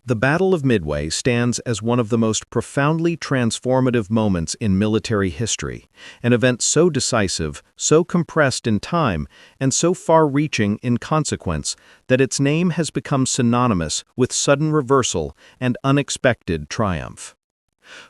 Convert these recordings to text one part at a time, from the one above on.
The Battle of Midway stands as one of the most profoundly transformative moments in military history, an event so decisive, so compressed in time, and so far-reaching in consequence that its name has become synonymous with sudden reversal and unexpected triumph.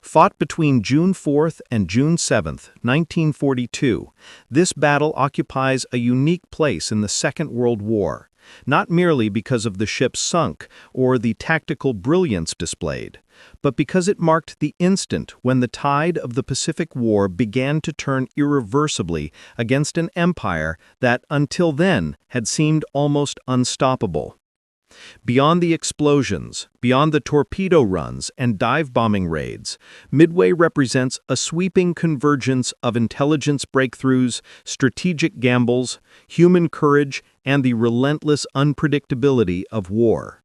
Fought between June 4th and June 7th, 1942, this battle occupies a unique place in the Second World War, not merely because of the ships sunk or the tactical brilliance displayed, but because it marked the instant when the tide of the Pacific War began to turn irreversibly against an empire that, until then, had seemed almost unstoppable. Beyond the explosions, beyond the torpedo runs and dive-bombing raids, Midway represents a sweeping convergence of intelligence breakthroughs, strategic gambles, human courage, and the relentless unpredictability of war.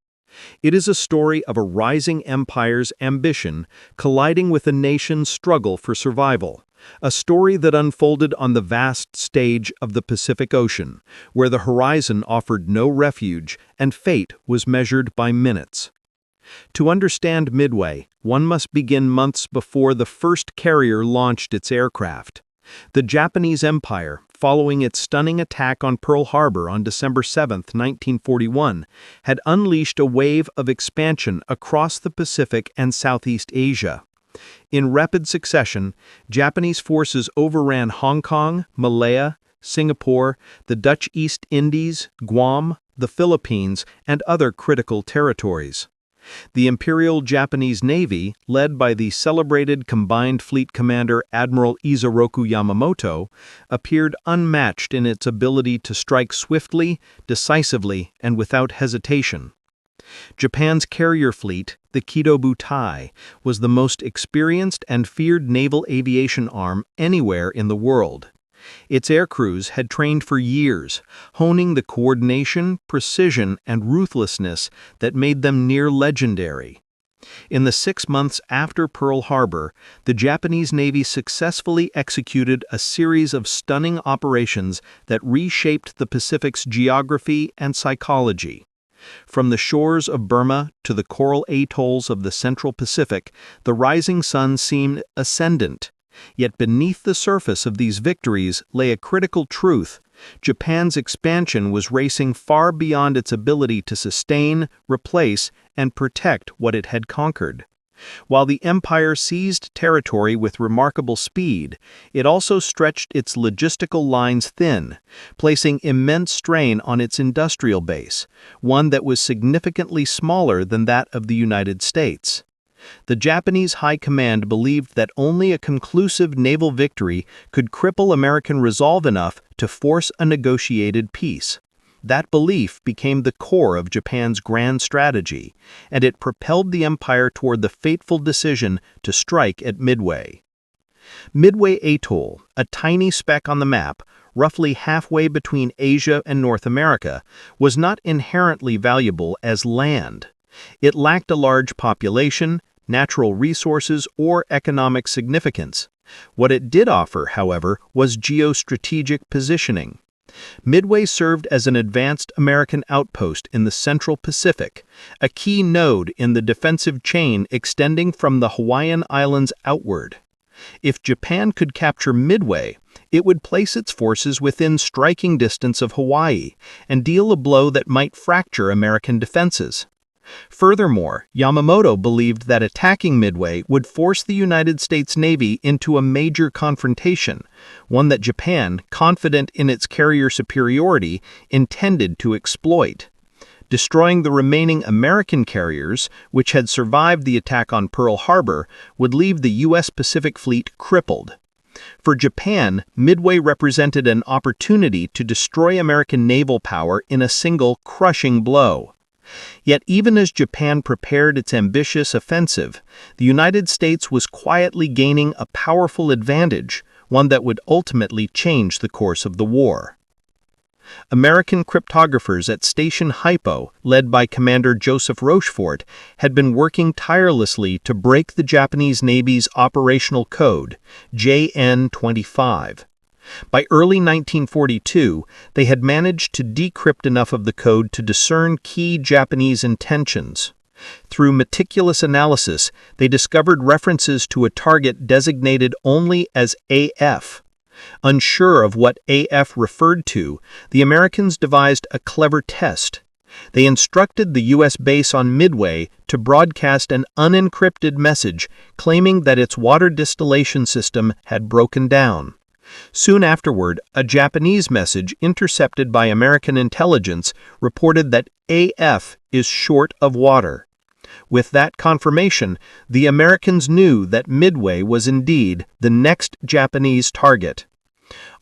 It is a story of a rising empire's ambition colliding with a nation's struggle for survival. A story that unfolded on the vast stage of the Pacific Ocean, where the horizon offered no refuge and fate was measured by minutes. To understand Midway, one must begin months before the first carrier launched its aircraft. The Japanese Empire, following its stunning attack on Pearl Harbor on December 7, 1941, had unleashed a wave of expansion across the Pacific and Southeast Asia. In rapid succession, Japanese forces overran Hong Kong, Malaya, Singapore, the Dutch East Indies, Guam, the Philippines, and other critical territories. The Imperial Japanese Navy, led by the celebrated Combined Fleet Commander Admiral Isoroku Yamamoto, appeared unmatched in its ability to strike swiftly, decisively, and without hesitation. Japan's carrier fleet, the WWII, was the most experienced and feared naval aviation arm anywhere in the world. Its aircrews had trained for years, honing the coordination, precision, and ruthlessness that made them near legendary. In the 6 months after Pearl Harbor, the Japanese Navy successfully executed a series of stunning operations that reshaped the Pacific's geography and psychology. From the shores of Burma to the coral atolls of the Central Pacific, the rising sun seemed ascendant. Yet beneath the surface of these victories lay a critical truth. Japan's expansion was racing far beyond its ability to sustain, replace, and protect what it had conquered. While the empire seized territory with remarkable speed, it also stretched its logistical lines thin, placing immense strain on its industrial base, one that was significantly smaller than that of the United States. The Japanese High Command believed that only a conclusive naval victory could cripple American resolve enough to force a negotiated peace. That belief became the core of Japan's grand strategy, and it propelled the empire toward the fateful decision to strike at Midway. Midway Atoll, a tiny speck on the map, roughly halfway between Asia and North America, was not inherently valuable as land. It lacked a large population, natural resources, or economic significance. What it did offer, however, was geostrategic positioning. Midway served as an advanced American outpost in the Central Pacific, a key node in the defensive chain extending from the Hawaiian Islands outward. If Japan could capture Midway, it would place its forces within striking distance of Hawaii and deal a blow that might fracture American defenses. Furthermore, Yamamoto believed that attacking Midway would force the United States Navy into a major confrontation, one that Japan, confident in its carrier superiority, intended to exploit. Destroying the remaining American carriers, which had survived the attack on Pearl Harbor, would leave the U.S. Pacific Fleet crippled. For Japan, Midway represented an opportunity to destroy American naval power in a single crushing blow. Yet even as Japan prepared its ambitious offensive, the United States was quietly gaining a powerful advantage, one that would ultimately change the course of the war. American cryptographers at Station Hypo, led by Commander Joseph Rochefort, had been working tirelessly to break the Japanese Navy's operational code, JN-25. By early 1942, they had managed to decrypt enough of the code to discern key Japanese intentions. Through meticulous analysis, they discovered references to a target designated only as AF. Unsure of what AF referred to, the Americans devised a clever test. They instructed the U.S. base on Midway to broadcast an unencrypted message claiming that its water distillation system had broken down. Soon afterward, a Japanese message intercepted by American intelligence reported that AF is short of water. With that confirmation, the Americans knew that Midway was indeed the next Japanese target.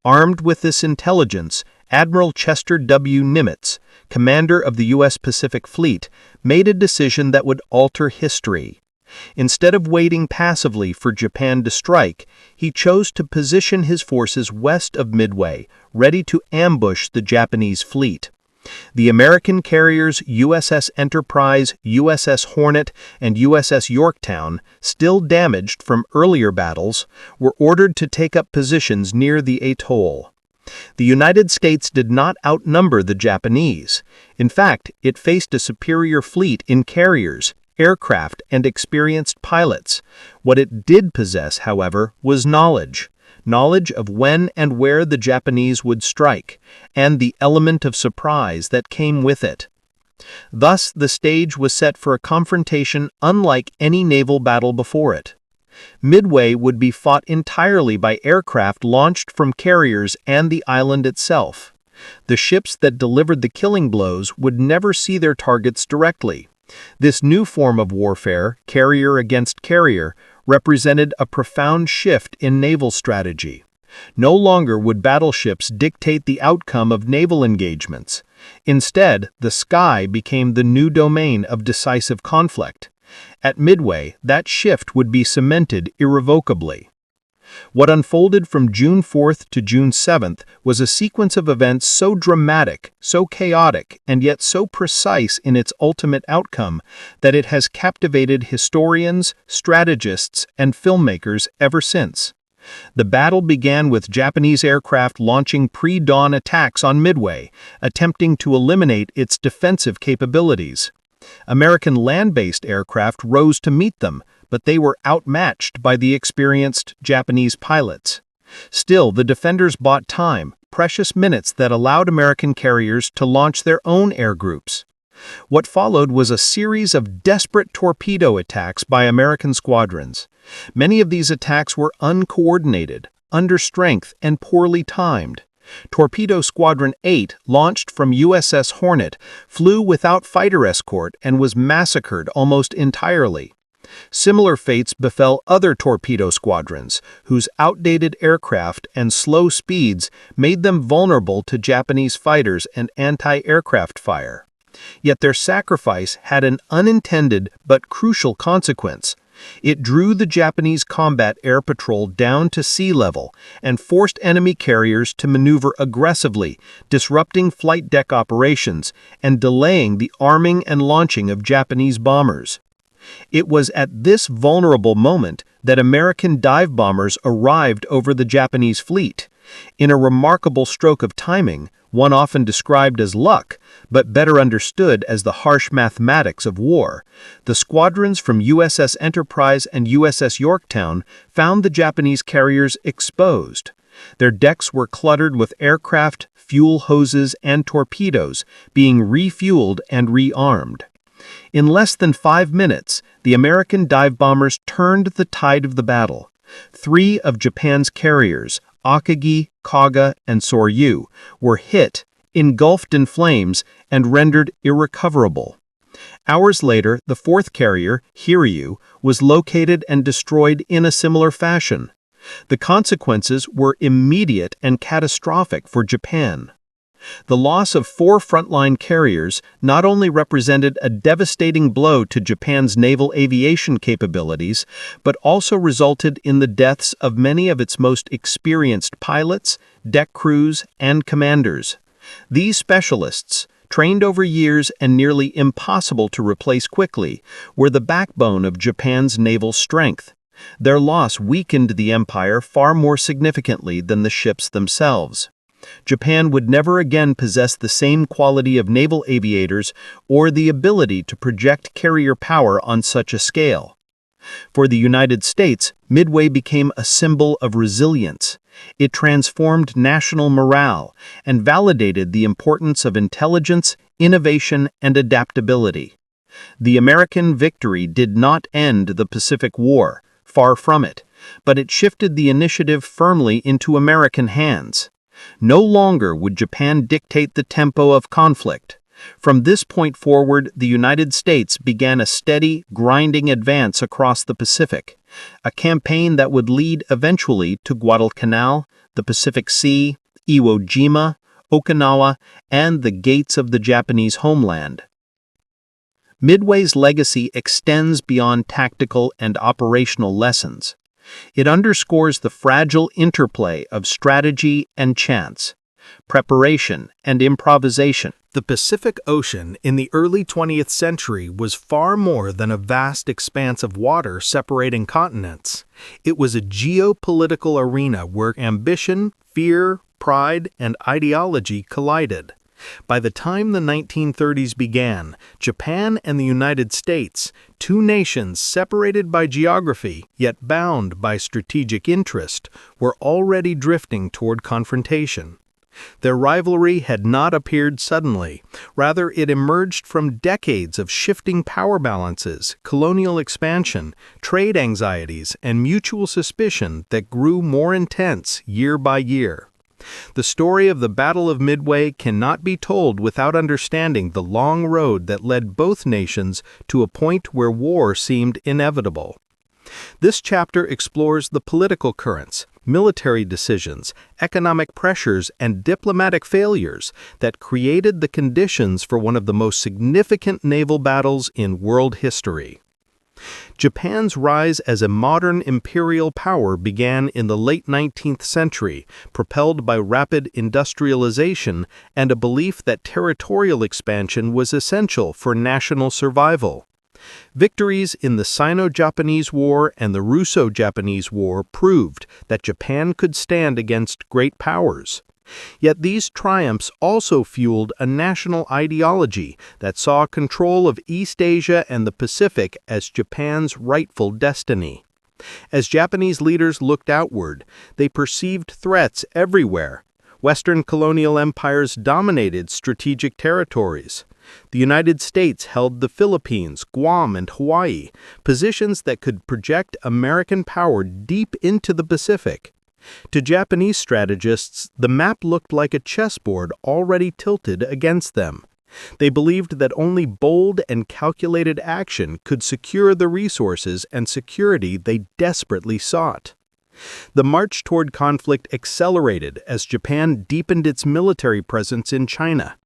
Armed with this intelligence, Admiral Chester W. Nimitz, commander of the U.S. Pacific Fleet, made a decision that would alter history. Instead of waiting passively for Japan to strike, he chose to position his forces west of Midway, ready to ambush the Japanese fleet. The American carriers USS Enterprise, USS Hornet, and USS Yorktown, still damaged from earlier battles, were ordered to take up positions near the atoll. The United States did not outnumber the Japanese. In fact, it faced a superior fleet in carriers, aircraft, and experienced pilots. What it did possess, however, was knowledge of when and where the Japanese would strike, and the element of surprise that came with it. Thus, the stage was set for a confrontation unlike any naval battle before it. Midway would be fought entirely by aircraft launched from carriers and the island itself. The ships that delivered the killing blows would never see their targets directly. This new form of warfare, carrier against carrier, represented a profound shift in naval strategy. No longer would battleships dictate the outcome of naval engagements. Instead, the sky became the new domain of decisive conflict. At Midway, that shift would be cemented irrevocably. What unfolded from June 4th to June 7th was a sequence of events so dramatic, so chaotic, and yet so precise in its ultimate outcome that it has captivated historians, strategists, and filmmakers ever since. The battle began with Japanese aircraft launching pre-dawn attacks on Midway, attempting to eliminate its defensive capabilities. American land-based aircraft rose to meet them, but they were outmatched by the experienced Japanese pilots. Still, the defenders bought time, precious minutes that allowed American carriers to launch their own air groups. What followed was a series of desperate torpedo attacks by American squadrons. Many of these attacks were uncoordinated, under strength, and poorly timed. Torpedo Squadron 8, launched from USS Hornet, flew without fighter escort and was massacred almost entirely. Similar fates befell other torpedo squadrons, whose outdated aircraft and slow speeds made them vulnerable to Japanese fighters and anti-aircraft fire. Yet their sacrifice had an unintended but crucial consequence. It drew the Japanese combat air patrol down to sea level and forced enemy carriers to maneuver aggressively, disrupting flight deck operations and delaying the arming and launching of Japanese bombers. It was at this vulnerable moment that American dive bombers arrived over the Japanese fleet. In a remarkable stroke of timing, one often described as luck, but better understood as the harsh mathematics of war, the squadrons from USS Enterprise and USS Yorktown found the Japanese carriers exposed. Their decks were cluttered with aircraft, fuel hoses, and torpedoes, being refueled and rearmed. In less than 5 minutes, the American dive bombers turned the tide of the battle. 3 of Japan's carriers, Akagi, Kaga, and Soryu, were hit, engulfed in flames, and rendered irrecoverable. Hours later, the 4th carrier, Hiryu, was located and destroyed in a similar fashion. The consequences were immediate and catastrophic for Japan. The loss of 4 frontline carriers not only represented a devastating blow to Japan's naval aviation capabilities, but also resulted in the deaths of many of its most experienced pilots, deck crews, and commanders. These specialists, trained over years and nearly impossible to replace quickly, were the backbone of Japan's naval strength. Their loss weakened the empire far more significantly than the ships themselves. Japan would never again possess the same quality of naval aviators or the ability to project carrier power on such a scale. For the United States, Midway became a symbol of resilience. It transformed national morale and validated the importance of intelligence, innovation, and adaptability. The American victory did not end the Pacific War, far from it, but it shifted the initiative firmly into American hands. No longer would Japan dictate the tempo of conflict. From this point forward, the United States began a steady, grinding advance across the Pacific, a campaign that would lead eventually to Guadalcanal, the Pacific Sea, Iwo Jima, Okinawa, and the gates of the Japanese homeland. Midway's legacy extends beyond tactical and operational lessons. It underscores the fragile interplay of strategy and chance, preparation and improvisation. The Pacific Ocean in the early 20th century was far more than a vast expanse of water separating continents. It was a geopolitical arena where ambition, fear, pride, and ideology collided. By the time the 1930s began, Japan and the United States, two nations separated by geography yet bound by strategic interest, were already drifting toward confrontation. Their rivalry had not appeared suddenly. Rather, it emerged from decades of shifting power balances, colonial expansion, trade anxieties, and mutual suspicion that grew more intense year by year. The story of the Battle of Midway cannot be told without understanding the long road that led both nations to a point where war seemed inevitable. This chapter explores the political currents, military decisions, economic pressures, and diplomatic failures that created the conditions for one of the most significant naval battles in world history. Japan's rise as a modern imperial power began in the late 19th century, propelled by rapid industrialization and a belief that territorial expansion was essential for national survival. Victories in the Sino-Japanese War and the Russo-Japanese War proved that Japan could stand against great powers. Yet these triumphs also fueled a national ideology that saw control of East Asia and the Pacific as Japan's rightful destiny. As Japanese leaders looked outward, they perceived threats everywhere. Western colonial empires dominated strategic territories. The United States held the Philippines, Guam, and Hawaii, positions that could project American power deep into the Pacific. To Japanese strategists, the map looked like a chessboard already tilted against them. They believed that only bold and calculated action could secure the resources and security they desperately sought. The march toward conflict accelerated as Japan deepened its military presence in China.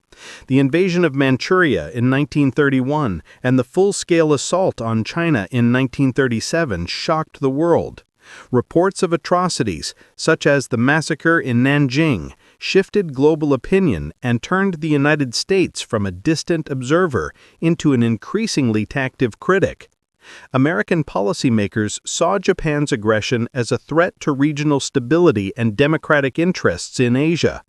The invasion of Manchuria in 1931 and the full-scale assault on China in 1937 shocked the world. Reports of atrocities, such as the massacre in Nanjing, shifted global opinion and turned the United States from a distant observer into an increasingly active critic. American policymakers saw Japan's aggression as a threat to regional stability and democratic interests in Asia.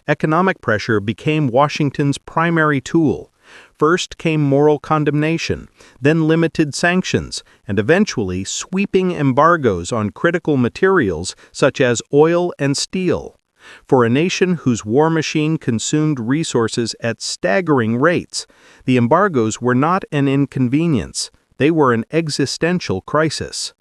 Economic pressure became Washington's primary tool. First came moral condemnation, then limited sanctions, and eventually sweeping embargoes on critical materials such as oil and steel. For a nation whose war machine consumed resources at staggering rates, the embargoes were not an inconvenience. They were an existential crisis.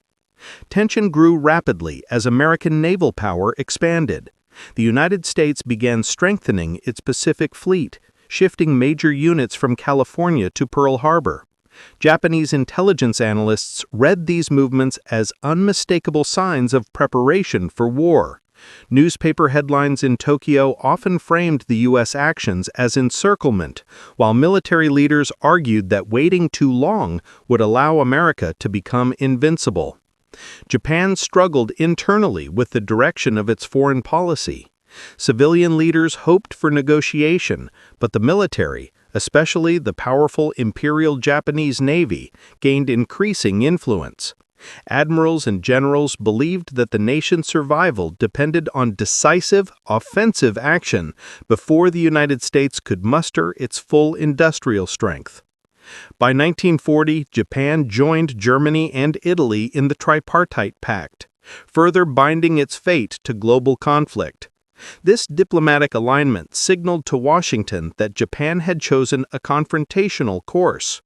Tension grew rapidly as American naval power expanded. The United States began strengthening its Pacific Fleet, shifting major units from California to Pearl Harbor. Japanese intelligence analysts read these movements as unmistakable signs of preparation for war. Newspaper headlines in Tokyo often framed the U.S. actions as encirclement, while military leaders argued that waiting too long would allow America to become invincible. Japan struggled internally with the direction of its foreign policy. Civilian leaders hoped for negotiation, but the military, especially the powerful Imperial Japanese Navy, gained increasing influence. Admirals and generals believed that the nation's survival depended on decisive, offensive action before the United States could muster its full industrial strength. By 1940, Japan joined Germany and Italy in the Tripartite Pact, further binding its fate to global conflict. This diplomatic alignment signaled to Washington that Japan had chosen a confrontational course.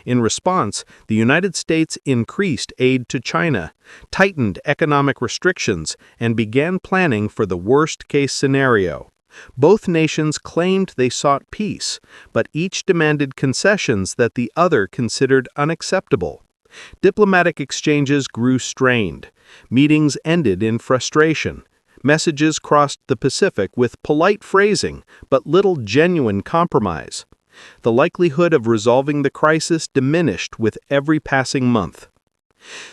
In response, the United States increased aid to China, tightened economic restrictions, and began planning for the worst-case scenario. Both nations claimed they sought peace, but each demanded concessions that the other considered unacceptable. Diplomatic exchanges grew strained. Meetings ended in frustration. Messages crossed the Pacific with polite phrasing, but little genuine compromise. The likelihood of resolving the crisis diminished with every passing month.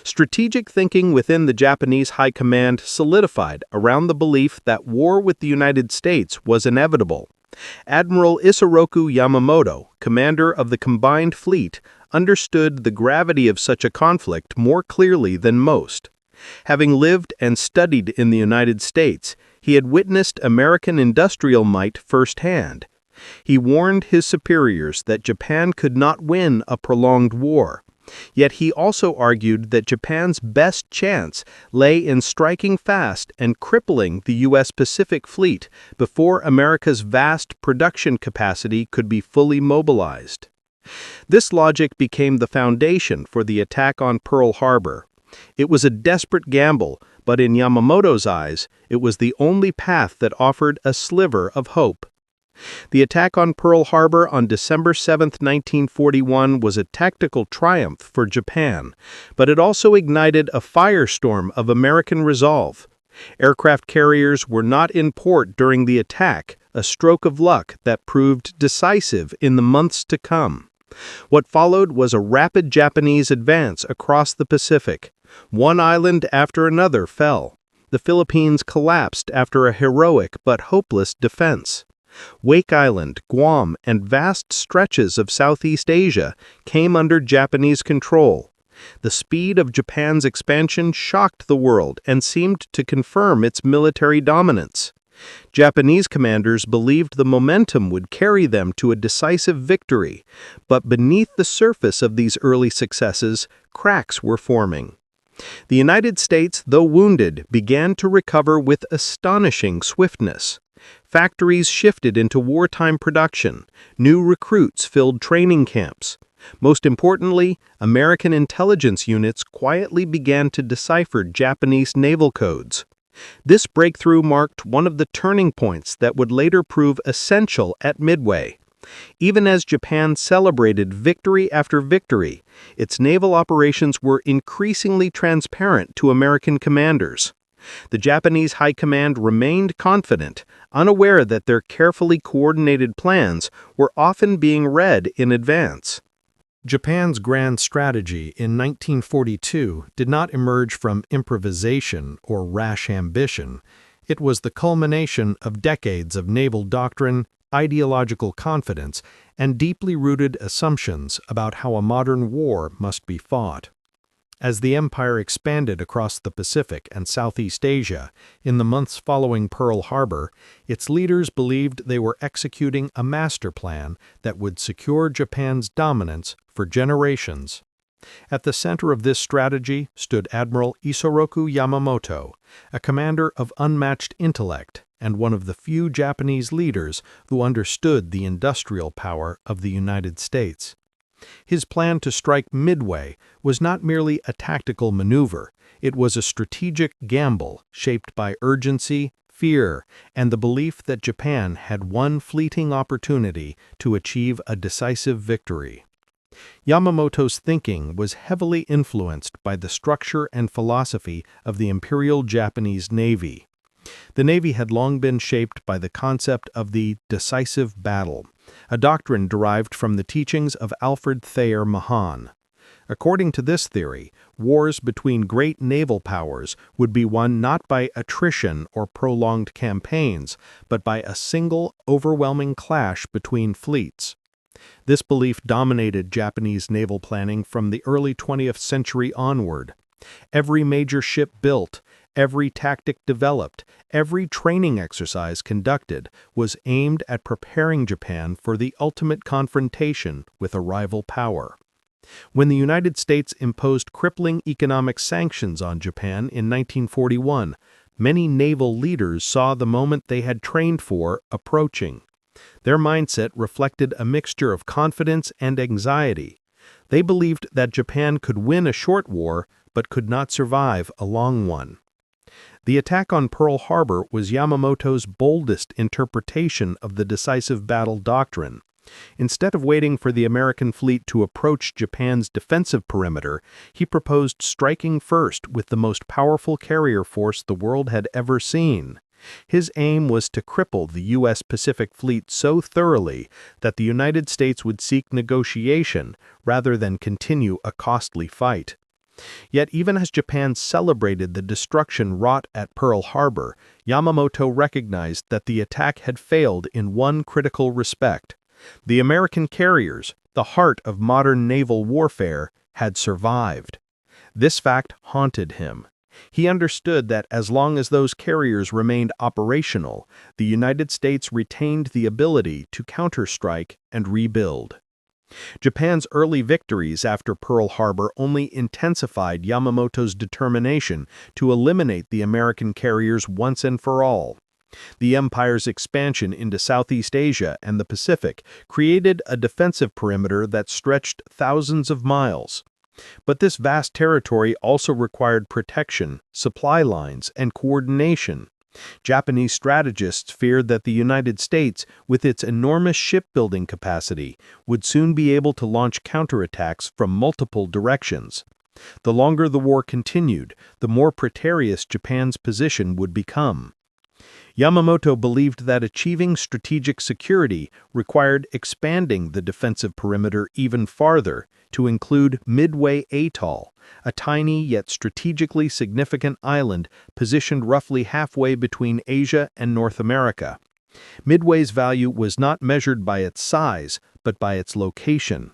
Strategic thinking within the Japanese High Command solidified around the belief that war with the United States was inevitable. Admiral Isoroku Yamamoto, commander of the Combined Fleet, understood the gravity of such a conflict more clearly than most. Having lived and studied in the United States, he had witnessed American industrial might firsthand. He warned his superiors that Japan could not win a prolonged war. Yet he also argued that Japan's best chance lay in striking fast and crippling the U.S. Pacific Fleet before America's vast production capacity could be fully mobilized. This logic became the foundation for the attack on Pearl Harbor. It was a desperate gamble, but in Yamamoto's eyes, it was the only path that offered a sliver of hope. The attack on Pearl Harbor on December 7, 1941 was a tactical triumph for Japan, but it also ignited a firestorm of American resolve. Aircraft carriers were not in port during the attack, a stroke of luck that proved decisive in the months to come. What followed was a rapid Japanese advance across the Pacific. One island after another fell. The Philippines collapsed after a heroic but hopeless defense. Wake Island, Guam, and vast stretches of Southeast Asia came under Japanese control. The speed of Japan's expansion shocked the world and seemed to confirm its military dominance. Japanese commanders believed the momentum would carry them to a decisive victory, but beneath the surface of these early successes, cracks were forming. The United States, though wounded, began to recover with astonishing swiftness. Factories shifted into wartime production. New recruits filled training camps. Most importantly, American intelligence units quietly began to decipher Japanese naval codes. This breakthrough marked one of the turning points that would later prove essential at Midway. Even as Japan celebrated victory after victory, its naval operations were increasingly transparent to American commanders. The Japanese High Command remained confident, unaware that their carefully coordinated plans were often being read in advance. Japan's grand strategy in 1942 did not emerge from improvisation or rash ambition. It was the culmination of decades of naval doctrine, ideological confidence, and deeply rooted assumptions about how a modern war must be fought. As the empire expanded across the Pacific and Southeast Asia in the months following Pearl Harbor, its leaders believed they were executing a master plan that would secure Japan's dominance for generations. At the center of this strategy stood Admiral Isoroku Yamamoto, a commander of unmatched intellect and one of the few Japanese leaders who understood the industrial power of the United States. His plan to strike Midway was not merely a tactical maneuver, it was a strategic gamble shaped by urgency, fear, and the belief that Japan had one fleeting opportunity to achieve a decisive victory. Yamamoto's thinking was heavily influenced by the structure and philosophy of the Imperial Japanese Navy. The Navy had long been shaped by the concept of the decisive battle, a doctrine derived from the teachings of Alfred Thayer Mahan. According to this theory, wars between great naval powers would be won not by attrition or prolonged campaigns, but by a single, overwhelming clash between fleets. This belief dominated Japanese naval planning from the early 20th century onward. Every major ship built, every tactic developed, every training exercise conducted was aimed at preparing Japan for the ultimate confrontation with a rival power. When the United States imposed crippling economic sanctions on Japan in 1941, many naval leaders saw the moment they had trained for approaching. Their mindset reflected a mixture of confidence and anxiety. They believed that Japan could win a short war but could not survive a long one. The attack on Pearl Harbor was Yamamoto's boldest interpretation of the decisive battle doctrine. Instead of waiting for the American fleet to approach Japan's defensive perimeter, he proposed striking first with the most powerful carrier force the world had ever seen. His aim was to cripple the U.S. Pacific Fleet so thoroughly that the United States would seek negotiation rather than continue a costly fight. Yet even as Japan celebrated the destruction wrought at Pearl Harbor, Yamamoto recognized that the attack had failed in one critical respect. The American carriers, the heart of modern naval warfare, had survived. This fact haunted him. He understood that as long as those carriers remained operational, the United States retained the ability to counterstrike and rebuild. Japan's early victories after Pearl Harbor only intensified Yamamoto's determination to eliminate the American carriers once and for all. The empire's expansion into Southeast Asia and the Pacific created a defensive perimeter that stretched thousands of miles. But this vast territory also required protection, supply lines, and coordination. Japanese strategists feared that the United States, with its enormous shipbuilding capacity, would soon be able to launch counterattacks from multiple directions. The longer the war continued, the more precarious Japan's position would become. Yamamoto believed that achieving strategic security required expanding the defensive perimeter even farther to include Midway Atoll, a tiny yet strategically significant island positioned roughly halfway between Asia and North America. Midway's value was not measured by its size, but by its location.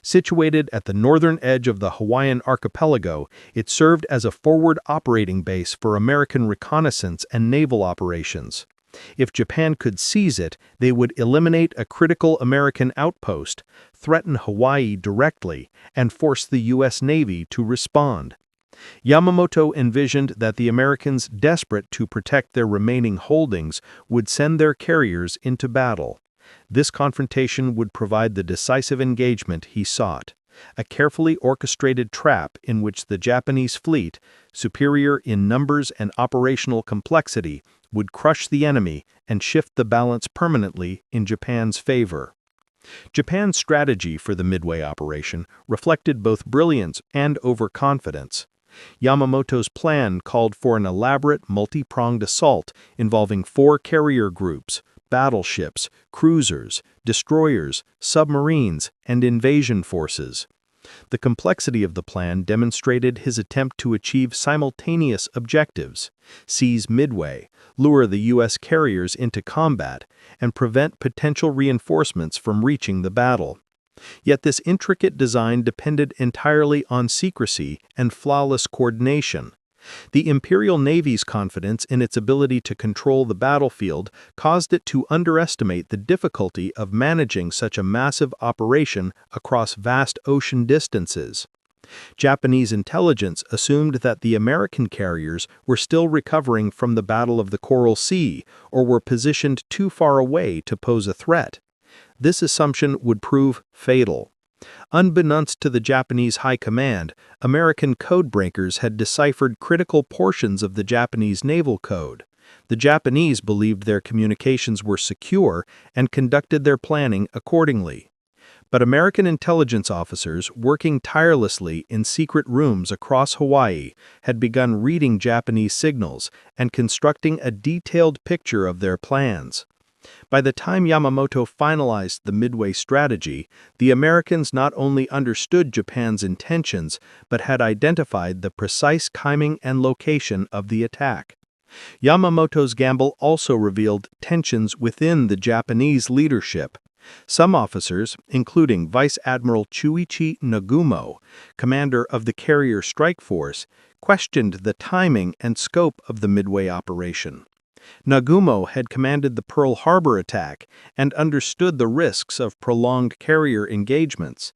Situated at the northern edge of the Hawaiian archipelago, it served as a forward operating base for American reconnaissance and naval operations. If Japan could seize it, they would eliminate a critical American outpost, threaten Hawaii directly, and force the U.S. Navy to respond. Yamamoto envisioned that the Americans, desperate to protect their remaining holdings, would send their carriers into battle. This confrontation would provide the decisive engagement he sought, a carefully orchestrated trap in which the Japanese fleet, superior in numbers and operational complexity, would crush the enemy and shift the balance permanently in Japan's favor. Japan's strategy for the Midway operation reflected both brilliance and overconfidence. Yamamoto's plan called for an elaborate multi-pronged assault involving 4 carrier groups, battleships, cruisers, destroyers, submarines, and invasion forces. The complexity of the plan demonstrated his attempt to achieve simultaneous objectives: seize Midway, lure the U.S. carriers into combat, and prevent potential reinforcements from reaching the battle. Yet this intricate design depended entirely on secrecy and flawless coordination. The Imperial Navy's confidence in its ability to control the battlefield caused it to underestimate the difficulty of managing such a massive operation across vast ocean distances. Japanese intelligence assumed that the American carriers were still recovering from the Battle of the Coral Sea or were positioned too far away to pose a threat. This assumption would prove fatal. Unbeknownst to the Japanese high command, American codebreakers had deciphered critical portions of the Japanese naval code. The Japanese believed their communications were secure and conducted their planning accordingly. But American intelligence officers, working tirelessly in secret rooms across Hawaii, had begun reading Japanese signals and constructing a detailed picture of their plans. By the time Yamamoto finalized the Midway strategy, the Americans not only understood Japan's intentions, but had identified the precise timing and location of the attack. Yamamoto's gamble also revealed tensions within the Japanese leadership. Some officers, including Vice Admiral Chuichi Nagumo, commander of the carrier strike force, questioned the timing and scope of the Midway operation. Nagumo had commanded the Pearl Harbor attack and understood the risks of prolonged carrier engagements.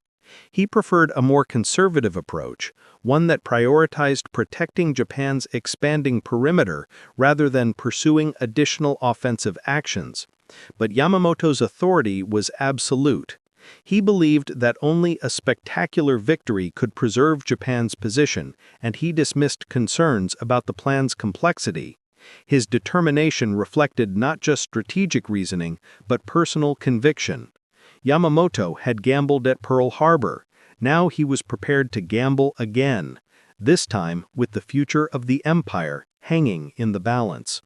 He preferred a more conservative approach, one that prioritized protecting Japan's expanding perimeter rather than pursuing additional offensive actions. But Yamamoto's authority was absolute. He believed that only a spectacular victory could preserve Japan's position, and he dismissed concerns about the plan's complexity. His determination reflected not just strategic reasoning, but personal conviction. Yamamoto had gambled at Pearl Harbor. Now he was prepared to gamble again, this time with the future of the empire hanging in the balance.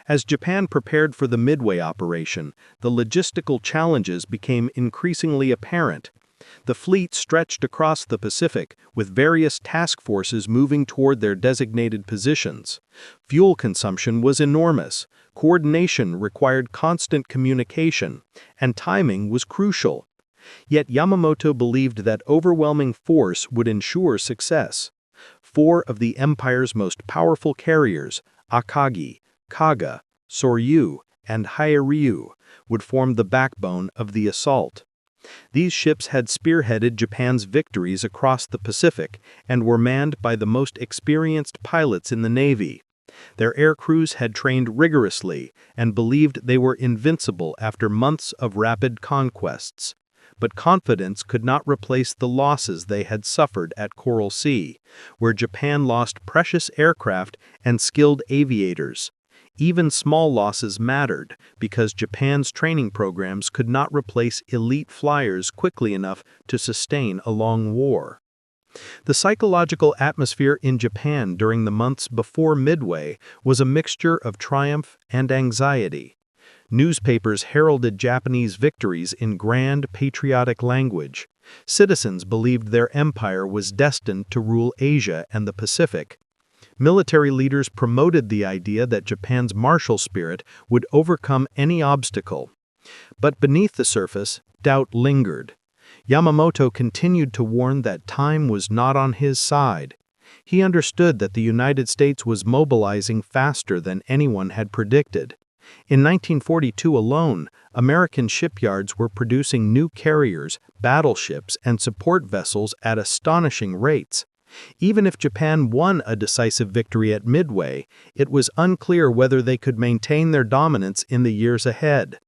As Japan prepared for the Midway operation, the logistical challenges became increasingly apparent. The fleet stretched across the Pacific, with various task forces moving toward their designated positions. Fuel consumption was enormous, coordination required constant communication, and timing was crucial. Yet Yamamoto believed that overwhelming force would ensure success. 4 of the empire's most powerful carriers, Akagi, Kaga, Soryu, and Hairyu, would form the backbone of the assault. These ships had spearheaded Japan's victories across the Pacific and were manned by the most experienced pilots in the Navy. Their air crews had trained rigorously and believed they were invincible after months of rapid conquests. But confidence could not replace the losses they had suffered at Coral Sea, where Japan lost precious aircraft and skilled aviators. Even small losses mattered because Japan's training programs could not replace elite flyers quickly enough to sustain a long war. The psychological atmosphere in Japan during the months before Midway was a mixture of triumph and anxiety. Newspapers heralded Japanese victories in grand, patriotic language. Citizens believed their empire was destined to rule Asia and the Pacific. Military leaders promoted the idea that Japan's martial spirit would overcome any obstacle. But beneath the surface, doubt lingered. Yamamoto continued to warn that time was not on his side. He understood that the United States was mobilizing faster than anyone had predicted. In 1942 alone, American shipyards were producing new carriers, battleships, and support vessels at astonishing rates. Even if Japan won a decisive victory at Midway, it was unclear whether they could maintain their dominance in the years ahead.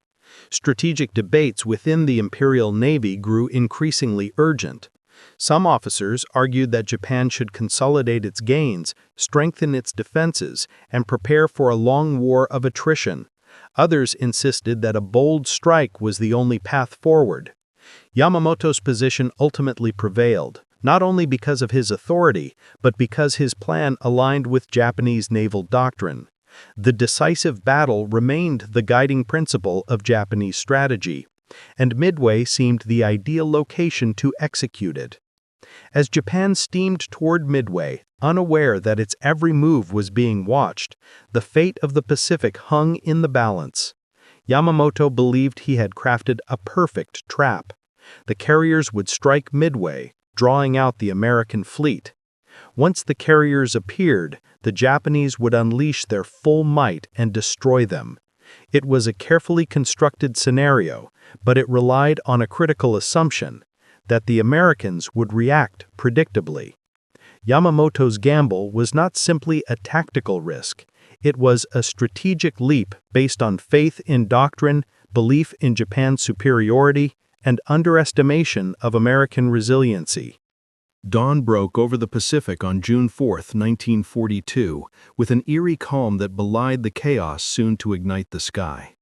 Strategic debates within the Imperial Navy grew increasingly urgent. Some officers argued that Japan should consolidate its gains, strengthen its defenses, and prepare for a long war of attrition. Others insisted that a bold strike was the only path forward. Yamamoto's position ultimately prevailed, not only because of his authority, but because his plan aligned with Japanese naval doctrine. The decisive battle remained the guiding principle of Japanese strategy, and Midway seemed the ideal location to execute it. As Japan steamed toward Midway, unaware that its every move was being watched, the fate of the Pacific hung in the balance. Yamamoto believed he had crafted a perfect trap. The carriers would strike Midway, drawing out the American fleet. Once the carriers appeared, the Japanese would unleash their full might and destroy them. It was a carefully constructed scenario, but it relied on a critical assumption that the Americans would react predictably. Yamamoto's gamble was not simply a tactical risk. It was a strategic leap based on faith in doctrine, belief in Japan's superiority, and underestimation of American resiliency. Dawn broke over the Pacific on June 4, 1942, with an eerie calm that belied the chaos soon to ignite the sky.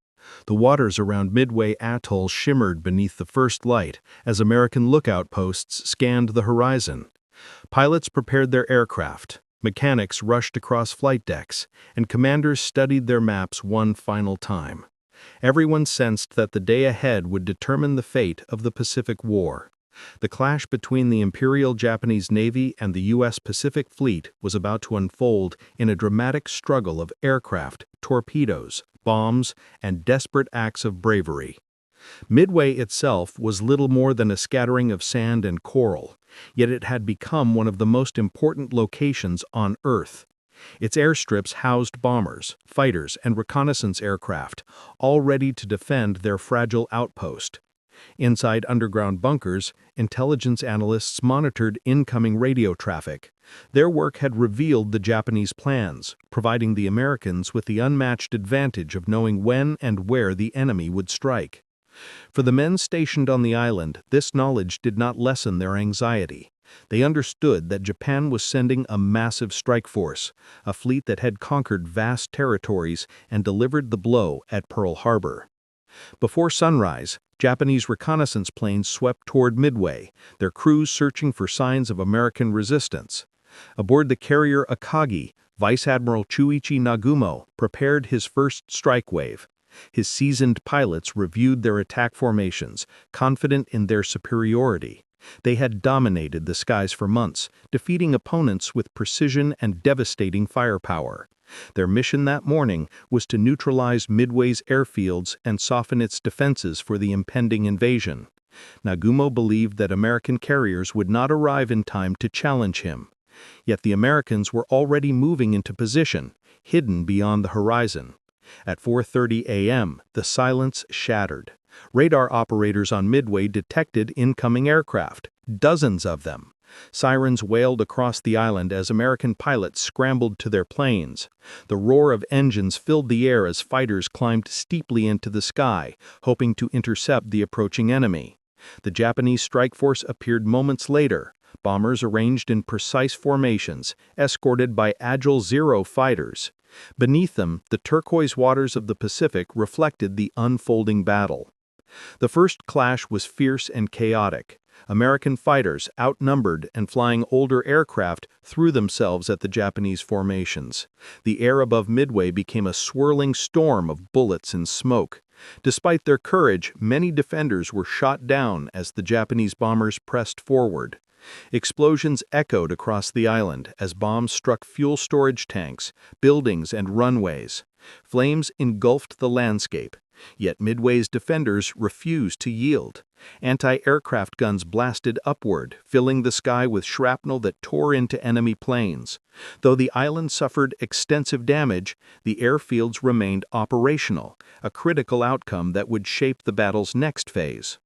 The waters around Midway Atoll shimmered beneath the first light as American lookout posts scanned the horizon. Pilots prepared their aircraft, mechanics rushed across flight decks, and commanders studied their maps one final time. Everyone sensed that the day ahead would determine the fate of the Pacific War. The clash between the Imperial Japanese Navy and the U.S. Pacific Fleet was about to unfold in a dramatic struggle of aircraft, torpedoes, bombs, and desperate acts of bravery. Midway itself was little more than a scattering of sand and coral, yet it had become one of the most important locations on Earth. Its airstrips housed bombers, fighters, and reconnaissance aircraft, all ready to defend their fragile outpost. Inside underground bunkers, intelligence analysts monitored incoming radio traffic. Their work had revealed the Japanese plans, providing the Americans with the unmatched advantage of knowing when and where the enemy would strike. For the men stationed on the island, this knowledge did not lessen their anxiety. They understood that Japan was sending a massive strike force, a fleet that had conquered vast territories and delivered the blow at Pearl Harbor. Before sunrise, Japanese reconnaissance planes swept toward Midway, their crews searching for signs of American resistance. Aboard the carrier Akagi, Vice Admiral Chuichi Nagumo prepared his first strike wave. His seasoned pilots reviewed their attack formations, confident in their superiority. They had dominated the skies for months, defeating opponents with precision and devastating firepower. Their mission that morning was to neutralize Midway's airfields and soften its defenses for the impending invasion. Nagumo believed that American carriers would not arrive in time to challenge him. Yet the Americans were already moving into position, hidden beyond the horizon. At 4:30 a.m., the silence shattered. Radar operators on Midway detected incoming aircraft, dozens of them. Sirens wailed across the island as American pilots scrambled to their planes. The roar of engines filled the air as fighters climbed steeply into the sky, hoping to intercept the approaching enemy. The Japanese strike force appeared moments later, bombers arranged in precise formations, escorted by agile Zero fighters. Beneath them, the turquoise waters of the Pacific reflected the unfolding battle. The first clash was fierce and chaotic. American fighters, outnumbered and flying older aircraft, threw themselves at the Japanese formations. The air above Midway became a swirling storm of bullets and smoke. Despite their courage, many defenders were shot down as the Japanese bombers pressed forward. Explosions echoed across the island as bombs struck fuel storage tanks, buildings, and runways. Flames engulfed the landscape. Yet Midway's defenders refused to yield. Anti-aircraft guns blasted upward, filling the sky with shrapnel that tore into enemy planes. Though the island suffered extensive damage, the airfields remained operational, a critical outcome that would shape the battle's next phase.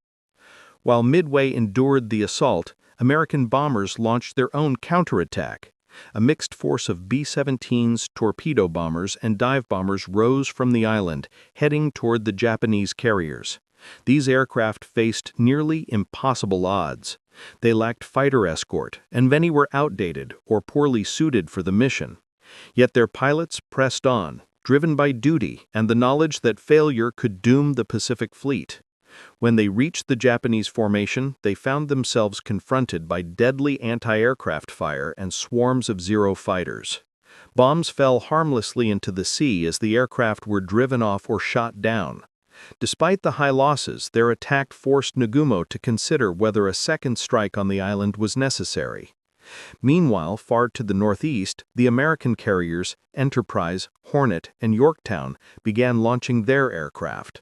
While Midway endured the assault, American bombers launched their own counterattack. A mixed force of B-17s, torpedo bombers, and dive bombers rose from the island, heading toward the Japanese carriers. These aircraft faced nearly impossible odds. They lacked fighter escort, and many were outdated or poorly suited for the mission. Yet their pilots pressed on, driven by duty and the knowledge that failure could doom the Pacific Fleet. When they reached the Japanese formation, they found themselves confronted by deadly anti-aircraft fire and swarms of Zero fighters. Bombs fell harmlessly into the sea as the aircraft were driven off or shot down. Despite the high losses, their attack forced Nagumo to consider whether a second strike on the island was necessary. Meanwhile, far to the northeast, the American carriers Enterprise, Hornet, and Yorktown began launching their aircraft.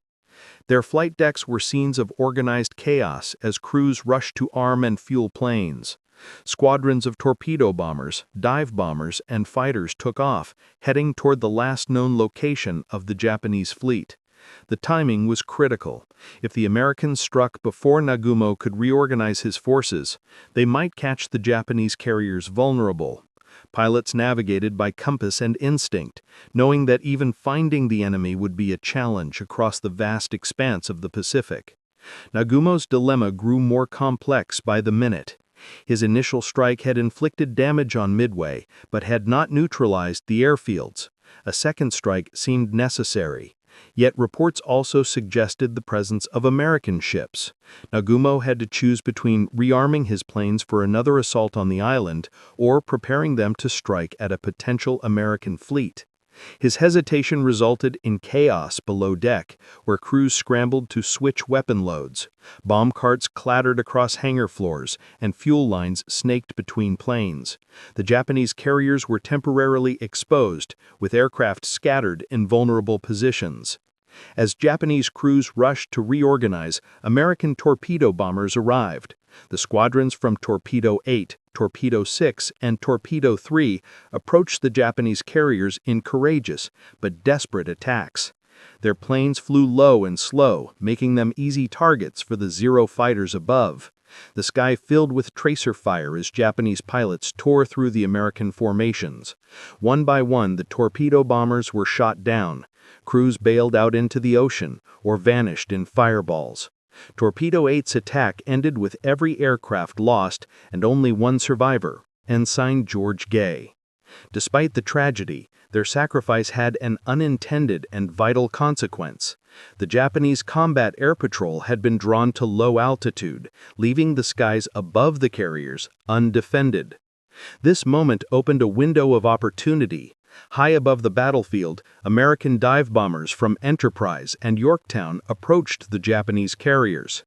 Their flight decks were scenes of organized chaos as crews rushed to arm and fuel planes. Squadrons of torpedo bombers, dive bombers, and fighters took off, heading toward the last known location of the Japanese fleet. The timing was critical. If the Americans struck before Nagumo could reorganize his forces, they might catch the Japanese carriers vulnerable. Pilots navigated by compass and instinct, knowing that even finding the enemy would be a challenge across the vast expanse of the Pacific. Nagumo's dilemma grew more complex by the minute. His initial strike had inflicted damage on Midway, but had not neutralized the airfields. A second strike seemed necessary. Yet reports also suggested the presence of American ships. Nagumo had to choose between rearming his planes for another assault on the island or preparing them to strike at a potential American fleet. His hesitation resulted in chaos below deck, where crews scrambled to switch weapon loads. Bomb carts clattered across hangar floors, and fuel lines snaked between planes. The Japanese carriers were temporarily exposed, with aircraft scattered in vulnerable positions. As Japanese crews rushed to reorganize, American torpedo bombers arrived. The squadrons from Torpedo 8, Torpedo 6, and Torpedo 3 approached the Japanese carriers in courageous but desperate attacks. Their planes flew low and slow, making them easy targets for the Zero fighters above. The sky filled with tracer fire as Japanese pilots tore through the American formations. One by one, the torpedo bombers were shot down. Crews bailed out into the ocean or vanished in fireballs. Torpedo 8's attack ended with every aircraft lost and only one survivor, Ensign George Gay. Despite the tragedy, their sacrifice had an unintended and vital consequence. The Japanese combat air patrol had been drawn to low altitude, leaving the skies above the carriers undefended. This moment opened a window of opportunity. High above the battlefield, American dive bombers from Enterprise and Yorktown approached the Japanese carriers.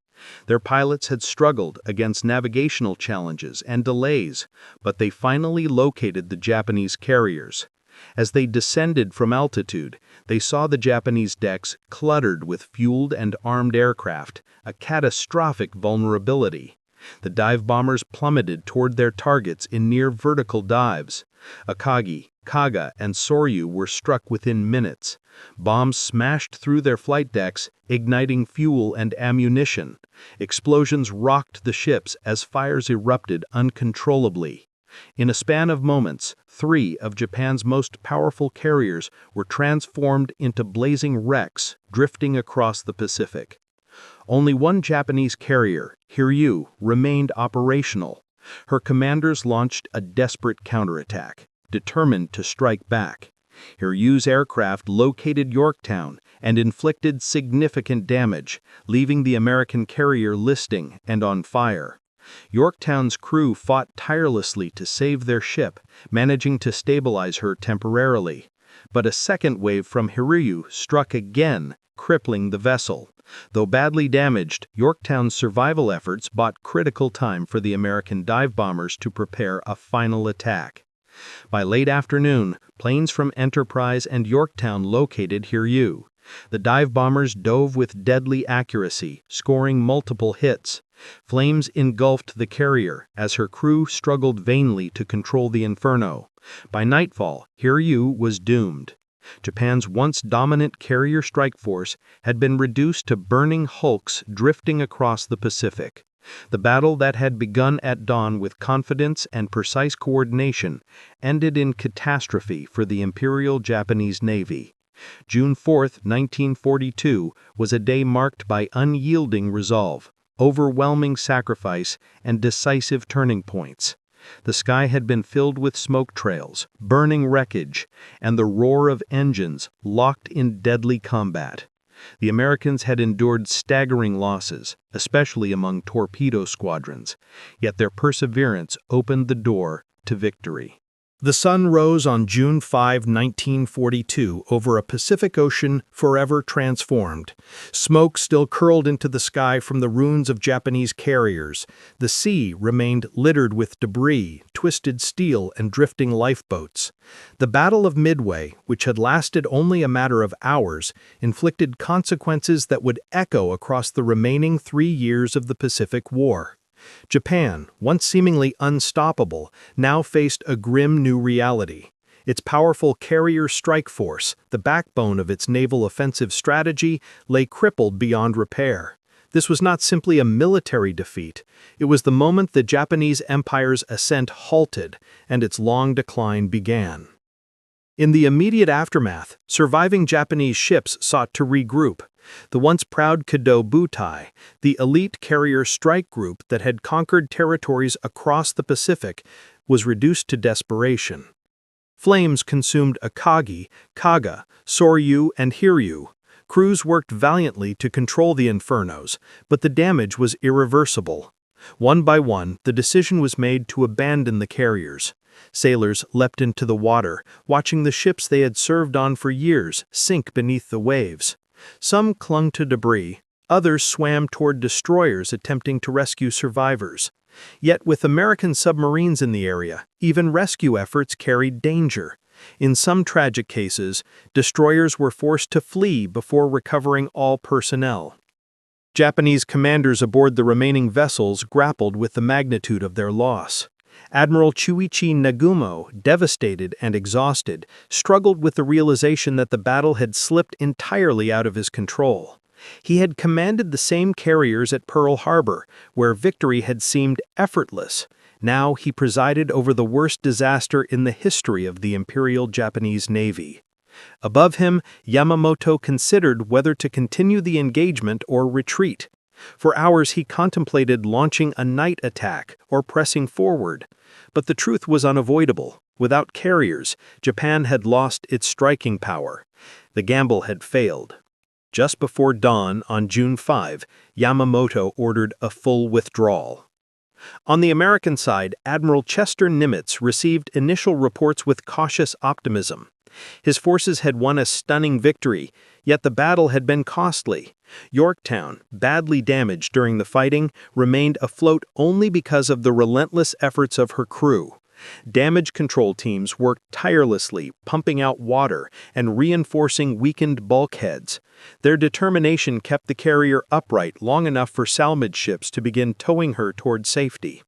Their pilots had struggled against navigational challenges and delays, but they finally located the Japanese carriers. As they descended from altitude, they saw the Japanese decks cluttered with fueled and armed aircraft, a catastrophic vulnerability. The dive bombers plummeted toward their targets in near vertical dives. Akagi, Kaga, and Soryu were struck within minutes. Bombs smashed through their flight decks, igniting fuel and ammunition. Explosions rocked the ships as fires erupted uncontrollably. In a span of moments, 3 of Japan's most powerful carriers were transformed into blazing wrecks, drifting across the Pacific. Only one Japanese carrier, Hiryu, remained operational. Her commanders launched a desperate counterattack, determined to strike back. Hiryu's aircraft located Yorktown and inflicted significant damage, leaving the American carrier listing and on fire. Yorktown's crew fought tirelessly to save their ship, managing to stabilize her temporarily. But a second wave from Hiryu struck again, crippling the vessel. Though badly damaged, Yorktown's survival efforts bought critical time for the American dive bombers to prepare a final attack. By late afternoon, planes from Enterprise and Yorktown located Hiryu. The dive bombers dove with deadly accuracy, scoring multiple hits. Flames engulfed the carrier as her crew struggled vainly to control the inferno. By nightfall, Hiryu was doomed. Japan's once dominant carrier strike force had been reduced to burning hulks drifting across the Pacific. The battle that had begun at dawn with confidence and precise coordination ended in catastrophe for the Imperial Japanese Navy. June 4, 1942, was a day marked by unyielding resolve, overwhelming sacrifice, and decisive turning points. The sky had been filled with smoke trails, burning wreckage, and the roar of engines locked in deadly combat. The Americans had endured staggering losses, especially among torpedo squadrons, yet their perseverance opened the door to victory. The sun rose on June 5, 1942, over a Pacific Ocean forever transformed. Smoke still curled into the sky from the ruins of Japanese carriers. The sea remained littered with debris, twisted steel, and drifting lifeboats. The Battle of Midway, which had lasted only a matter of hours, inflicted consequences that would echo across the remaining 3 years of the Pacific War. Japan, once seemingly unstoppable, now faced a grim new reality. Its powerful carrier strike force, the backbone of its naval offensive strategy, lay crippled beyond repair. This was not simply a military defeat. It was the moment the Japanese Empire's ascent halted and its long decline began. In the immediate aftermath, surviving Japanese ships sought to regroup. The once proud Kado Butai, the elite carrier strike group that had conquered territories across the Pacific, was reduced to desperation. Flames consumed Akagi, Kaga, Soryu, and Hiryu. Crews worked valiantly to control the infernos, but the damage was irreversible. One by one, the decision was made to abandon the carriers. Sailors leapt into the water, watching the ships they had served on for years sink beneath the waves. Some clung to debris, others swam toward destroyers attempting to rescue survivors. Yet with American submarines in the area, even rescue efforts carried danger. In some tragic cases, destroyers were forced to flee before recovering all personnel. Japanese commanders aboard the remaining vessels grappled with the magnitude of their loss. Admiral Chuichi Nagumo, devastated and exhausted, struggled with the realization that the battle had slipped entirely out of his control. He had commanded the same carriers at Pearl Harbor, where victory had seemed effortless. Now he presided over the worst disaster in the history of the Imperial Japanese Navy. Above him, Yamamoto considered whether to continue the engagement or retreat. For hours he contemplated launching a night attack or pressing forward. But the truth was unavoidable. Without carriers, Japan had lost its striking power. The gamble had failed. Just before dawn on June 5, Yamamoto ordered a full withdrawal. On the American side, Admiral Chester Nimitz received initial reports with cautious optimism. His forces had won a stunning victory, yet the battle had been costly. Yorktown, badly damaged during the fighting, remained afloat only because of the relentless efforts of her crew. Damage control teams worked tirelessly, pumping out water and reinforcing weakened bulkheads. Their determination kept the carrier upright long enough for salvage ships to begin towing her toward safety.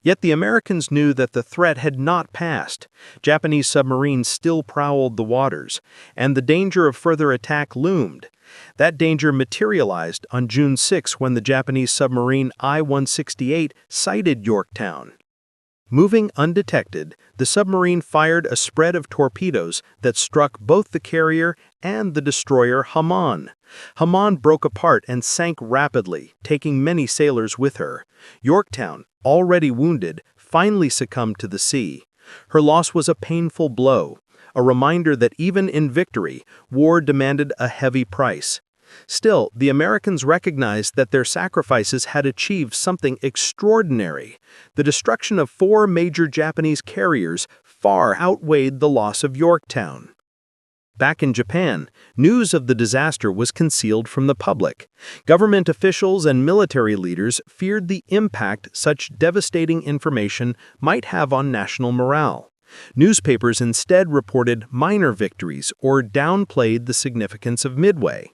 Yet the Americans knew that the threat had not passed. Japanese submarines still prowled the waters, and the danger of further attack loomed. That danger materialized on June 6 when the Japanese submarine I-168 sighted Yorktown. Moving undetected, the submarine fired a spread of torpedoes that struck both the carrier and the destroyer Hamon. Hamon broke apart and sank rapidly, taking many sailors with her. Yorktown, already wounded, finally succumbed to the sea. Her loss was a painful blow, a reminder that even in victory, war demanded a heavy price. Still, the Americans recognized that their sacrifices had achieved something extraordinary. The destruction of 4 major Japanese carriers far outweighed the loss of Yorktown. Back in Japan, news of the disaster was concealed from the public. Government officials and military leaders feared the impact such devastating information might have on national morale. Newspapers instead reported minor victories or downplayed the significance of Midway.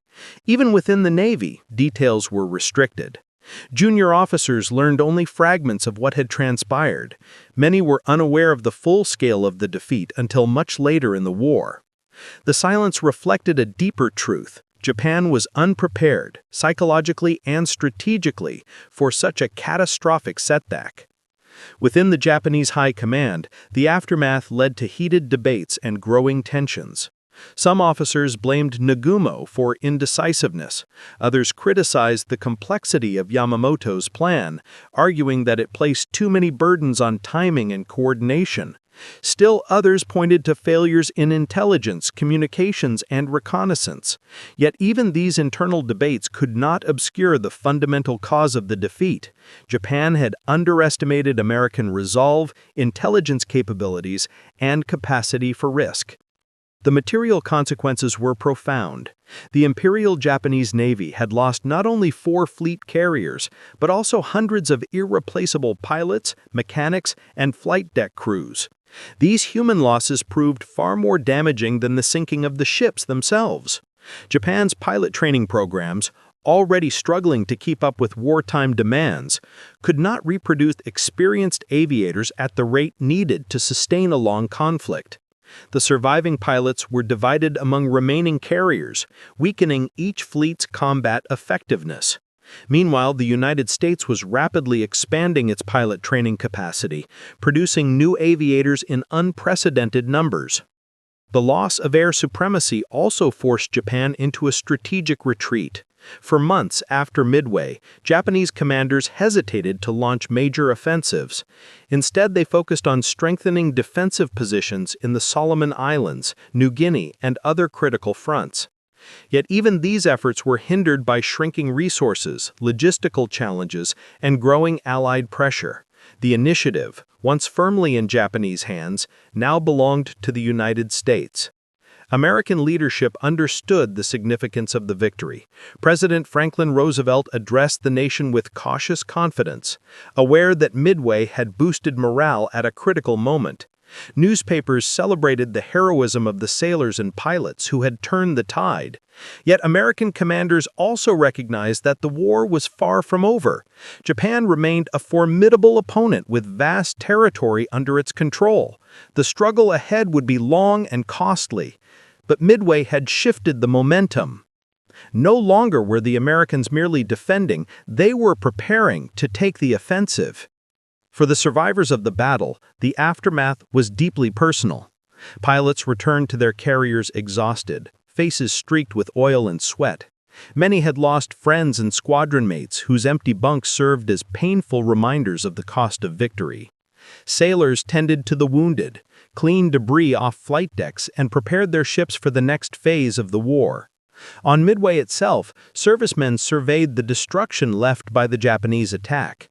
Even within the Navy, details were restricted. Junior officers learned only fragments of what had transpired. Many were unaware of the full scale of the defeat until much later in the war. The silence reflected a deeper truth. Japan was unprepared, psychologically and strategically, for such a catastrophic setback. Within the Japanese High Command, the aftermath led to heated debates and growing tensions. Some officers blamed Nagumo for indecisiveness. Others criticized the complexity of Yamamoto's plan, arguing that it placed too many burdens on timing and coordination. Still others pointed to failures in intelligence, communications, and reconnaissance. Yet even these internal debates could not obscure the fundamental cause of the defeat. Japan had underestimated American resolve, intelligence capabilities, and capacity for risk. The material consequences were profound. The Imperial Japanese Navy had lost not only 4 fleet carriers, but also hundreds of irreplaceable pilots, mechanics, and flight deck crews. These human losses proved far more damaging than the sinking of the ships themselves. Japan's pilot training programs, already struggling to keep up with wartime demands, could not reproduce experienced aviators at the rate needed to sustain a long conflict. The surviving pilots were divided among remaining carriers, weakening each fleet's combat effectiveness. Meanwhile, the United States was rapidly expanding its pilot training capacity, producing new aviators in unprecedented numbers. The loss of air supremacy also forced Japan into a strategic retreat. For months after Midway, Japanese commanders hesitated to launch major offensives. Instead, they focused on strengthening defensive positions in the Solomon Islands, New Guinea, and other critical fronts. Yet even these efforts were hindered by shrinking resources, logistical challenges, and growing Allied pressure. The initiative, once firmly in Japanese hands, now belonged to the United States. American leadership understood the significance of the victory. President Franklin Roosevelt addressed the nation with cautious confidence, aware that Midway had boosted morale at a critical moment. Newspapers celebrated the heroism of the sailors and pilots who had turned the tide. Yet American commanders also recognized that the war was far from over. Japan remained a formidable opponent with vast territory under its control. The struggle ahead would be long and costly. But Midway had shifted the momentum. No longer were the Americans merely defending, they were preparing to take the offensive. For the survivors of the battle, the aftermath was deeply personal. Pilots returned to their carriers exhausted, faces streaked with oil and sweat. Many had lost friends and squadron mates whose empty bunks served as painful reminders of the cost of victory. Sailors tended to the wounded, cleaned debris off flight decks, and prepared their ships for the next phase of the war. On Midway itself, servicemen surveyed the destruction left by the Japanese attack.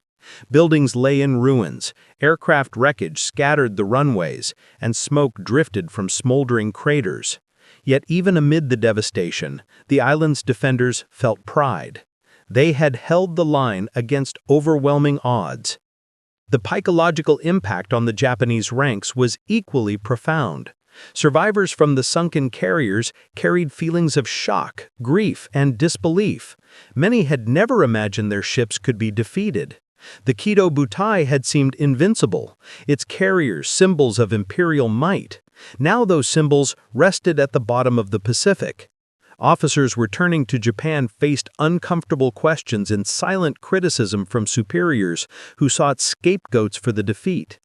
Buildings lay in ruins, aircraft wreckage scattered the runways, and smoke drifted from smoldering craters. Yet even amid the devastation, the island's defenders felt pride. They had held the line against overwhelming odds. The psychological impact on the Japanese ranks was equally profound. Survivors from the sunken carriers carried feelings of shock, grief, and disbelief. Many had never imagined their ships could be defeated. The WWII had seemed invincible, its carriers symbols of imperial might. Now those symbols rested at the bottom of the Pacific. Officers returning to Japan faced uncomfortable questions and silent criticism from superiors who sought scapegoats for the defeat.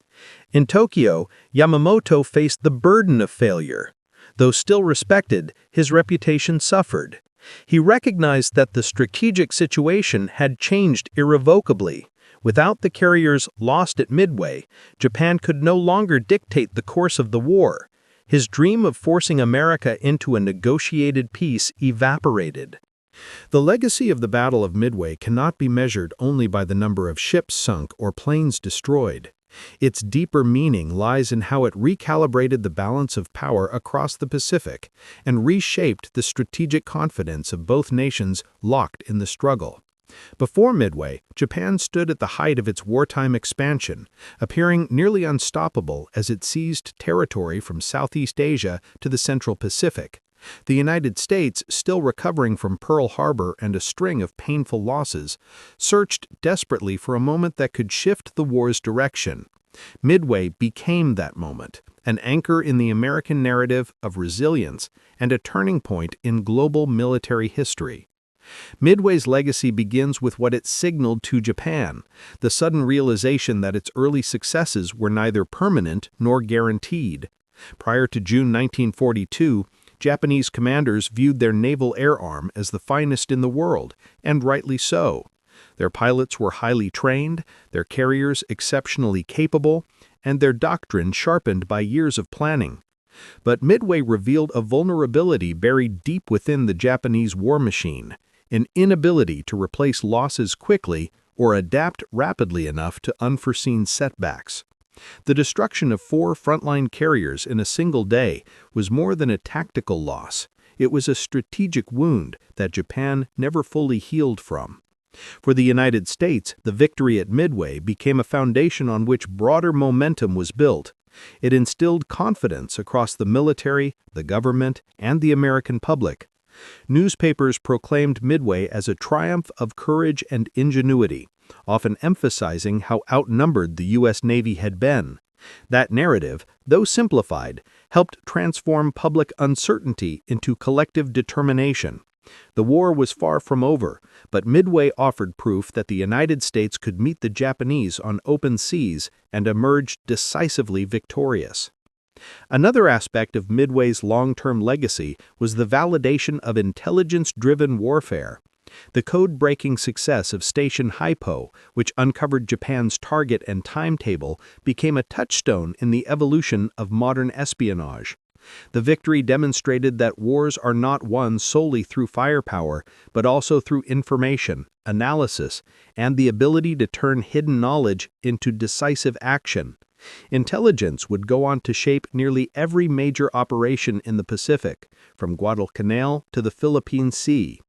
In Tokyo, Yamamoto faced the burden of failure. Though still respected, his reputation suffered. He recognized that the strategic situation had changed irrevocably. Without the carriers lost at Midway, Japan could no longer dictate the course of the war. His dream of forcing America into a negotiated peace evaporated. The legacy of the Battle of Midway cannot be measured only by the number of ships sunk or planes destroyed. Its deeper meaning lies in how it recalibrated the balance of power across the Pacific and reshaped the strategic confidence of both nations locked in the struggle. Before Midway, Japan stood at the height of its wartime expansion, appearing nearly unstoppable as it seized territory from Southeast Asia to the Central Pacific. The United States, still recovering from Pearl Harbor and a string of painful losses, searched desperately for a moment that could shift the war's direction. Midway became that moment, an anchor in the American narrative of resilience and a turning point in global military history. Midway's legacy begins with what it signaled to Japan, the sudden realization that its early successes were neither permanent nor guaranteed. Prior to June 1942, Japanese commanders viewed their naval air arm as the finest in the world, and rightly so. Their pilots were highly trained, their carriers exceptionally capable, and their doctrine sharpened by years of planning. But Midway revealed a vulnerability buried deep within the Japanese war machine, an inability to replace losses quickly or adapt rapidly enough to unforeseen setbacks. The destruction of 4 frontline carriers in a single day was more than a tactical loss. It was a strategic wound that Japan never fully healed from. For the United States, the victory at Midway became a foundation on which broader momentum was built. It instilled confidence across the military, the government, and the American public. Newspapers proclaimed Midway as a triumph of courage and ingenuity, often emphasizing how outnumbered the U.S. Navy had been. That narrative, though simplified, helped transform public uncertainty into collective determination. The war was far from over, but Midway offered proof that the United States could meet the Japanese on open seas and emerge decisively victorious. Another aspect of Midway's long-term legacy was the validation of intelligence-driven warfare. The code-breaking success of Station Hypo, which uncovered Japan's target and timetable, became a touchstone in the evolution of modern espionage. The victory demonstrated that wars are not won solely through firepower, but also through information, analysis, and the ability to turn hidden knowledge into decisive action. Intelligence would go on to shape nearly every major operation in the Pacific, from Guadalcanal to the Philippine Sea.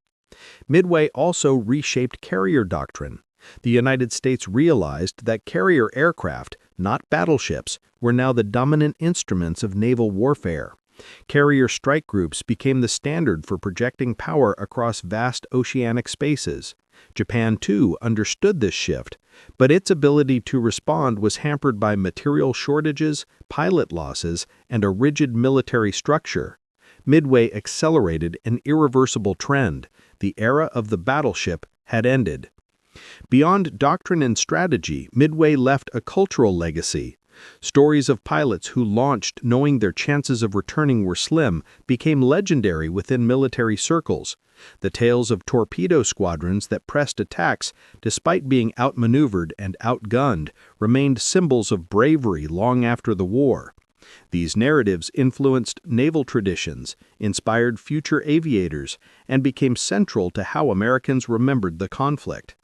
Midway also reshaped carrier doctrine. The United States realized that carrier aircraft, not battleships, were now the dominant instruments of naval warfare. Carrier strike groups became the standard for projecting power across vast oceanic spaces. Japan, too, understood this shift, but its ability to respond was hampered by material shortages, pilot losses, and a rigid military structure. Midway accelerated an irreversible trend. The era of the battleship had ended. Beyond doctrine and strategy, Midway left a cultural legacy. Stories of pilots who launched knowing their chances of returning were slim became legendary within military circles. The tales of torpedo squadrons that pressed attacks despite being outmaneuvered and outgunned remained symbols of bravery long after the war. These narratives influenced naval traditions, inspired future aviators, and became central to how Americans remembered the conflict.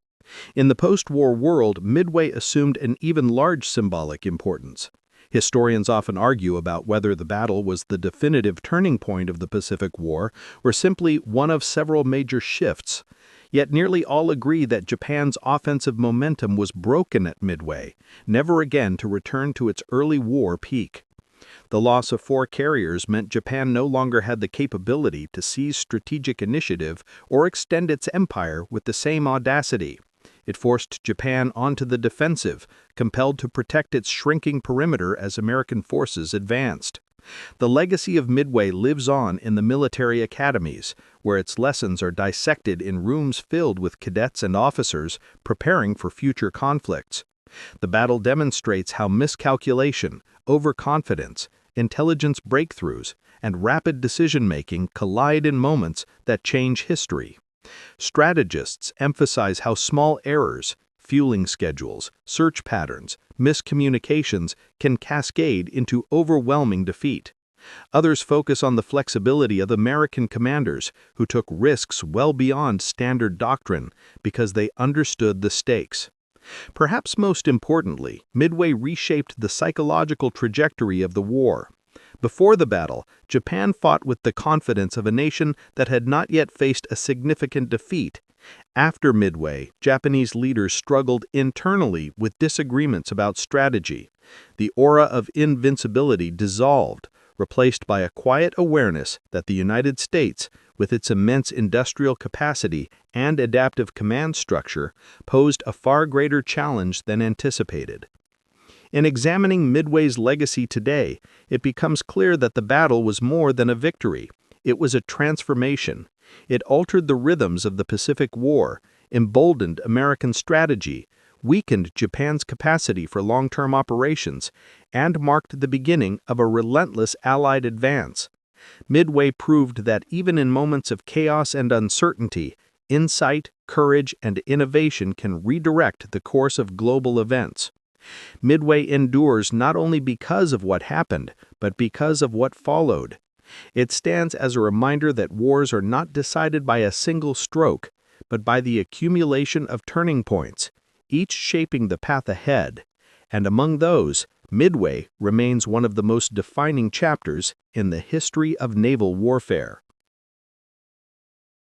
In the post-war world, Midway assumed an even large symbolic importance. Historians often argue about whether the battle was the definitive turning point of the Pacific War or simply one of several major shifts. Yet nearly all agree that Japan's offensive momentum was broken at Midway, never again to return to its early war peak. The loss of 4 carriers meant Japan no longer had the capability to seize strategic initiative or extend its empire with the same audacity. It forced Japan onto the defensive, compelled to protect its shrinking perimeter as American forces advanced. The legacy of Midway lives on in the military academies, where its lessons are dissected in rooms filled with cadets and officers preparing for future conflicts. The battle demonstrates how miscalculation, overconfidence, intelligence breakthroughs, and rapid decision-making collide in moments that change history. Strategists emphasize how small errors, fueling schedules, search patterns, miscommunications can cascade into overwhelming defeat. Others focus on the flexibility of American commanders who took risks well beyond standard doctrine because they understood the stakes. Perhaps most importantly, Midway reshaped the psychological trajectory of the war. Before the battle, Japan fought with the confidence of a nation that had not yet faced a significant defeat. After Midway, Japanese leaders struggled internally with disagreements about strategy. The aura of invincibility dissolved, replaced by a quiet awareness that the United States, with its immense industrial capacity and adaptive command structure, posed a far greater challenge than anticipated. In examining Midway's legacy today, it becomes clear that the battle was more than a victory. It was a transformation. It altered the rhythms of the Pacific War, emboldened American strategy, weakened Japan's capacity for long-term operations, and marked the beginning of a relentless Allied advance. Midway proved that even in moments of chaos and uncertainty, insight, courage, and innovation can redirect the course of global events. Midway endures not only because of what happened, but because of what followed. It stands as a reminder that wars are not decided by a single stroke, but by the accumulation of turning points, each shaping the path ahead. And among those, Midway remains one of the most defining chapters in the history of naval warfare.